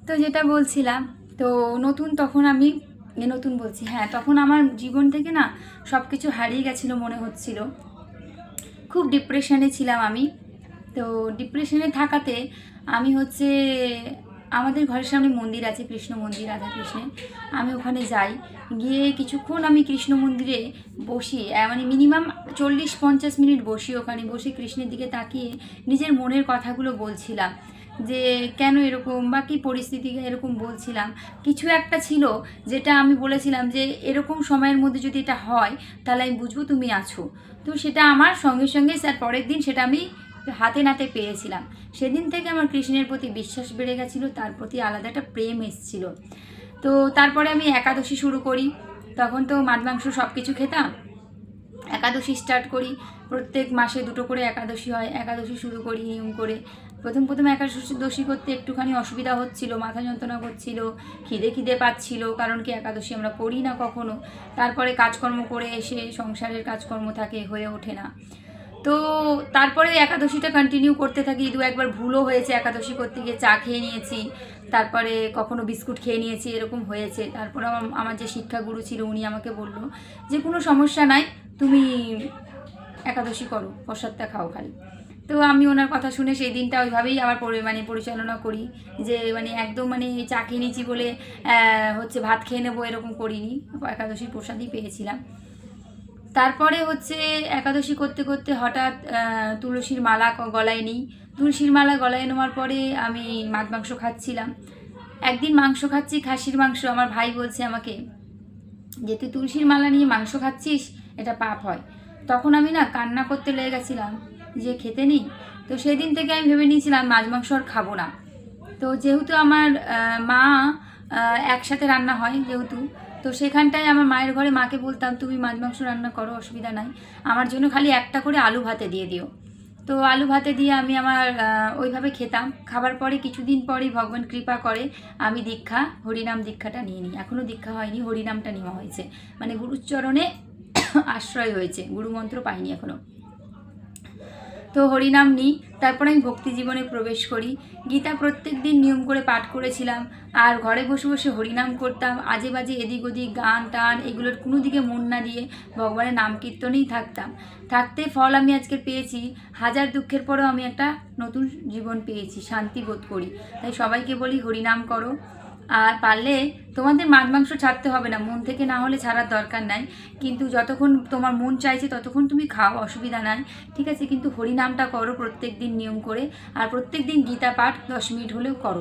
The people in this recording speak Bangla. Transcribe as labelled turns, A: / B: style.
A: তো যেটা বলছিলাম, তো নতুন তখন আমি নতুন বলছি, হ্যাঁ, তখন আমার জীবন থেকে না সব কিছু হারিয়ে গেছিলো মনে হচ্ছিল। খুব ডিপ্রেশনে ছিলাম আমি। তো ডিপ্রেশনে থাকাতে আমি হচ্ছে আমাদের ঘরের সামনে মন্দির আছে, কৃষ্ণ মন্দির, রাধা কৃষ্ণের। আমি ওখানে যাই, গিয়ে কিছুক্ষণ আমি কৃষ্ণ মন্দিরে বসি, মানে মিনিমাম 40-50 মিনিট বসি। ওখানে বসে কৃষ্ণের দিকে তাকিয়ে নিজের মনের কথাগুলো বলছিলাম, যে কেন এরকম বা কী পরিস্থিতি এরকম বলছিলাম। কিছু একটা ছিল যেটা আমি বলেছিলাম যে এরকম সময়ের মধ্যে যদি এটা হয় তাহলে আমি বুঝবো তুমি আছো। তো সেটা আমার সঙ্গে সঙ্গে স্যার পরের দিন সেটা আমি হাতে নাতে পেয়েছিলাম। সেদিন থেকে আমার কৃষ্ণের প্রতি বিশ্বাস বেড়ে গেছিলো, তার প্রতি আলাদা একটা প্রেম এসেছিলো। তো তারপরে আমি একাদশী শুরু করি। তখন তো মাছ মাংস সব কিছু খেতাম। একাদশী স্টার্ট করি, প্রত্যেক মাসে 2টো করে একাদশী হয়। একাদশী শুরু করি নিয়ম করে। প্রথম একাদশী করতে একটুখানি অসুবিধা হচ্ছিল, মাথা যন্ত্রণা করছিল, খিদে পাচ্ছিল, কারণ কি একাদশী আমরা করি না কখনো। তারপরে কাজকর্ম করে এসে সংসারের কাজকর্ম থাকে, হয়ে ওঠে না। তো তারপরে একাদশীটা কন্টিনিউ করতে থাকি। 2-একবার ভুলও হয়েছে, একাদশী করতে গিয়ে চা খেয়ে নিয়েছি, তারপরে কখনো বিস্কুট খেয়ে নিয়েছি, এরকম হয়েছে। তারপরে আমার যে শিক্ষাগুরু ছিল উনি আমাকে বলল যে কোনো সমস্যা নাই, তুমি একাদশী করো, প্রসাদটা খাও খালি। তো আমি ওনার কথা শুনে সেই দিনটা ওইভাবেই আবার পরিচালনা করি, যে একদম চা খেয়ে নিয়েছি বলে হচ্ছে ভাত খেয়ে নেবো এরকম করিনি, একাদশীর প্রসাদই পেয়েছিলাম। তারপরে হচ্ছে একাদশী করতে করতে হঠাৎ তুলসীর মালা গলায় নিই। তুলসীর মালা গলায় নেওয়ার পরে আমি মাছ মাংস খাচ্ছিলাম। একদিন মাংস খাচ্ছি, খাসির মাংস। আমার ভাই বলছে আমাকে যে তুই তুলসীর মালা নিয়ে মাংস খাচ্ছিস, এটা পাপ হয়। তখন আমি না কান্না করতে লেগে গেছিলাম যে খেতে নেই। তো সেই দিন থেকে আমি ভেবে নিয়েছিলাম মাছ মাংস আর খাবো না। তো যেহেতু আমার মা একসাথে রান্না হয় যেহেতু, তো সেখানটায় আমার মায়ের ঘরে মাকে বলতাম তুমি মাছ মাংস রান্না করো, অসুবিধা নাই, আমার জন্য খালি একটা করে আলু ভাতে দিয়ে দিও। তো আলু ভাতে দিয়ে আমি আমার ওইভাবে খেতাম। খাবার পরে কিছুদিন পরেই ভগবান কৃপা করে আমি হরিনাম দীক্ষাটা নিয়ে নিই। এখনও দীক্ষা হয়নি, হরিনামটা নেওয়া হয়েছে, গুরুর চরণে আশ্রয় হয়েছে, গুরুমন্ত্র পাইনি এখনও। তো হরিনাম নিই, তারপর আমি ভক্তি জীবনে প্রবেশ করি। গীতা প্রত্যেক দিন নিয়ম করে পাঠ করেছিলাম, আর ঘরে বসে বসে হরিনাম করতাম। আজে বাজে এদিক ওদিক গান টান এগুলোর কোনো দিকে মন না দিয়ে ভগবানের নাম কীর্তনেই থাকতে ফল আমি আজকে পেয়েছি। হাজার দুঃখের পরেও আমি একটা নতুন জীবন পেয়েছি, শান্তি বোধ করি। তাই সবাইকে বলি হরিনাম করো। আর পারলে তোমাদের মাছ মাংস ছাড়তে হবে না, মন থেকে না হলে ছাড়ার দরকার নাই, কিন্তু যতক্ষণ তোমার মন চাইছে ততক্ষণ তুমি খাও, অসুবিধা নাই, ঠিক আছে। কিন্তু হরিনামটা করো প্রত্যেক দিন নিয়ম করে, আর প্রত্যেক দিন গীতা পাঠ 10 মিনিট হলেও করো।